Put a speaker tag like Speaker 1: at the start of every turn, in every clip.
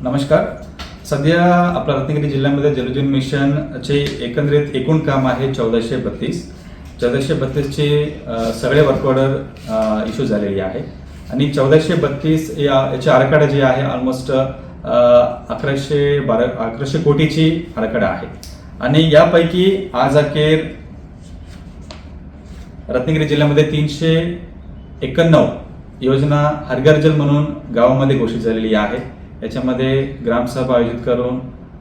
Speaker 1: नमस्कार. सध्या आपल्या रत्नागिरी जिल्ह्यामध्ये जलजीवन मिशनचे एकंदरीत एकूण काम आहे 1432चे सगळे वर्क ऑर्डर इश्यू झालेली आहे आणि 1432 याचे आराखडा जे आहे ऑलमोस्ट 1100 कोटीची आराखडा आहे आणि यापैकी आज अखेर रत्नागिरी जिल्ह्यामध्ये 391 योजना हर घर जल म्हणून गावामध्ये घोषित झालेली आहे. याच्यामध्ये ग्रामसभा आयोजित करून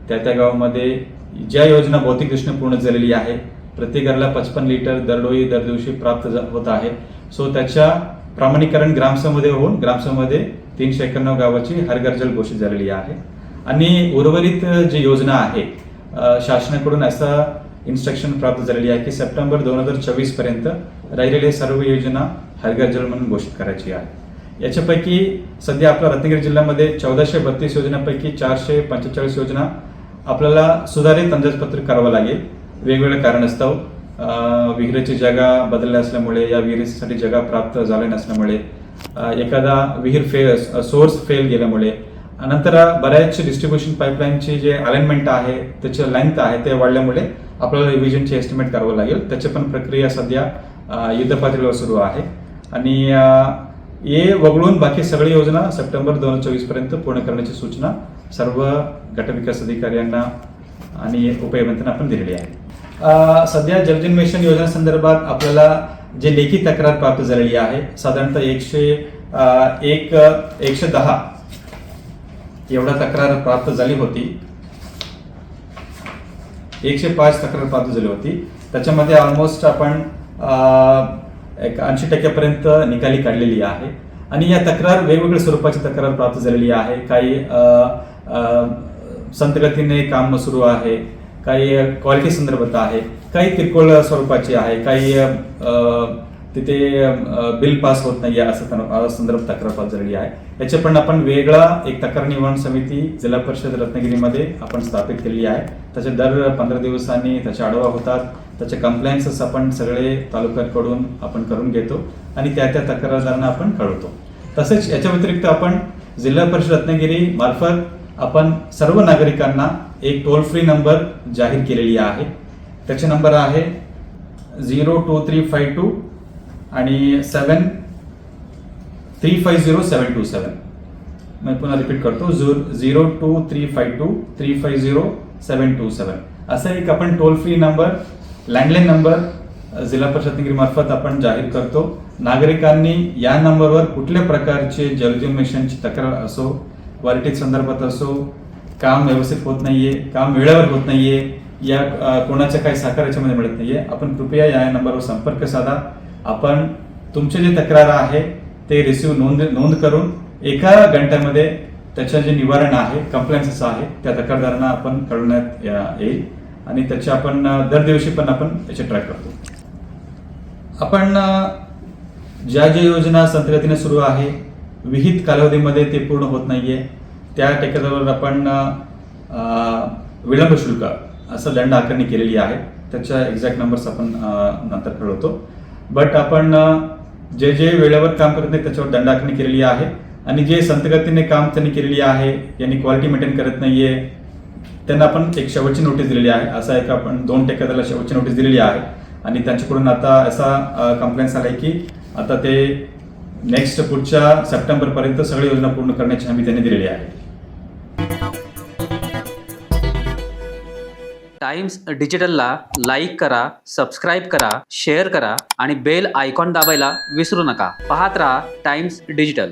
Speaker 1: त्या गावामध्ये ज्या योजना भौतिकदृष्ट्या पूर्ण झालेली आहे प्रत्येक घराला 55 लिटर दर दिवशी प्राप्त होत आहे. सो त्याच्या प्रमाणीकरण ग्रामसभेमध्ये होऊन ग्रामसभेमध्ये 391 गावाची हर घर जल घोषित झालेली आहे आणि उर्वरित जी योजना आहे शासनाकडून असा इन्स्ट्रक्शन प्राप्त झालेली आहे की सप्टेंबर 2024 पर्यंत राहिलेले सर्व योजना हर घर जल म्हणून घोषित करायची आहे. याच्यापैकी सध्या आपल्या रत्नागिरी जिल्ह्यामध्ये 1432 योजनांपैकी 445 योजना आपल्याला सुधारित अंदाजपत्रक करावं लागेल. वेगवेगळ्या कारणास्तव विहिरीची जागा बदलल्या असल्यामुळे या विहिरीसाठी जागा प्राप्त झाल्या नसल्यामुळे एखादा विहीर सोर्स फेल गेल्यामुळे नंतर बऱ्याच डिस्ट्रीब्युशन पाईपलाईनची जे अलाइनमेंट आहे त्याची लेंथ आहे ते वाढल्यामुळे आपल्याला रिव्हिजनचे एस्टिमेट करावं लागेल. त्याची पण प्रक्रिया सध्या युद्धपातळीवर सुरू आहे आणि हे वगळून बाकी सगळी योजना सप्टेंबर 2024 पर्यंत पूर्ण करण्याची सूचना सर्व गटविकास अधिकाऱ्यांना आणि उपयंत्रणा आपण दिलेली आहे. सध्या जलजीवन मिशन योजना संदर्भात आपल्याला जे लेखी तक्रार प्राप्त झालेली आहे साधारणतः 110 एवढा तक्रार प्राप्त झाली होती. 105 तक्रार प्राप्त झाली होती. त्याच्यामध्ये ऑलमोस्ट आपण 80% निकाली काढलेली आहे आणि या तक्रार वेगवेगळ्या स्वरूपाची तक्रार प्राप्त झालेली आहे. काही संतगतीने काम सुरू आहे, काही क्वालिटी संदर्भात आहे, काही किरकोळ स्वरूपाची आहे, काही तिथे बिल पास होत नाही आहे असं संदर्भ तक्रार प्राप्त झालेली आहे. याचे पण आपण वेगळा एक तक्रार निवारण समिती जिल्हा परिषद रत्नागिरीमध्ये आपण स्थापित केलेली आहे. त्याचे दर 15 दिवसांनी त्याचे आढावा होतात. त्याचे कंप्लायन्सेस आपण सगळे तालुक्याकडून आपण करून घेतो आणि त्या तक्रारदारांना आपण कळवतो. तसेच याच्या व्यतिरिक्त आपण जिल्हा परिषद रत्नागिरी मार्फत आपण सर्व नागरिकांना एक टोल फ्री नंबर जाहीर केलेली आहे. त्याचे नंबर आहे 02352 आणि 7350-727. मी पुन्हा रिपीट करतो 02352 350-727. असा एक आपण toll free number landline number जिल्हा परिषद रत्नागिरी मार्फत आपण जाहीर करतो. नागरिकांनी या नंबरवर कुठल्या प्रकारचे जलजीवन मिशनची तक्रार असो, क्वालिटी संदर्भात असो, काम व्यवस्थित होत नाहीये, काम वेळेवर होत नाहीये, या कोणाच्या काही सहकार्य याच्यामध्ये मिळत नाहीये, आपण कृपया या नंबरवर संपर्क साधा. आपण तुमचे जे तक्रार आहे ते नोंद करून एका घंट्यामध्ये त्याचं जे निवारण आहे कंप्लेंट्स आहे त्या तक्रारदारांना आपण कळवण्यात येईल आणि त्याचे आपण दर दिवशी पण आपण याचे ट्रॅक करतो. आपण ज्या योजना संतगतीने सुरू आहे विहित कालावधीमध्ये ते पूर्ण होत नाहीये त्या ठेकेदारावर आपण विलंब शुल्क असं दंड आकारणी केलेली आहे. त्याच्या एक्झॅक्ट नंबर्स आपण नंतर कळवतो. बट आपण जे वेळेवर काम करत नाही त्याच्यावर दंड आकारणी केलेली आहे आणि जे संतगतीने काम त्यांनी केलेली आहे यांनी क्वालिटी मेंटेन करत नाहीये त्यांना आपण एक शेवटची नोटीस दिलेली आहे. असा एक आपण 2 ठेकेदाराला शेवटची नोटीस दिलेली आहे आणि त्यांच्याकडून आता असा कंप्लेंट्स आलाय की आता ते नेक्स्ट पुढच्या सप्टेंबर पर्यंत सगळी योजना पूर्ण करण्याची हमी त्यांनी दिलेली आहे.
Speaker 2: टाइम्स डिजिटलला लाईक करा, सबस्क्राईब करा, शेअर करा आणि बेल आयकॉन दाबायला विसरू नका. पाहत राहा टाइम्स डिजिटल.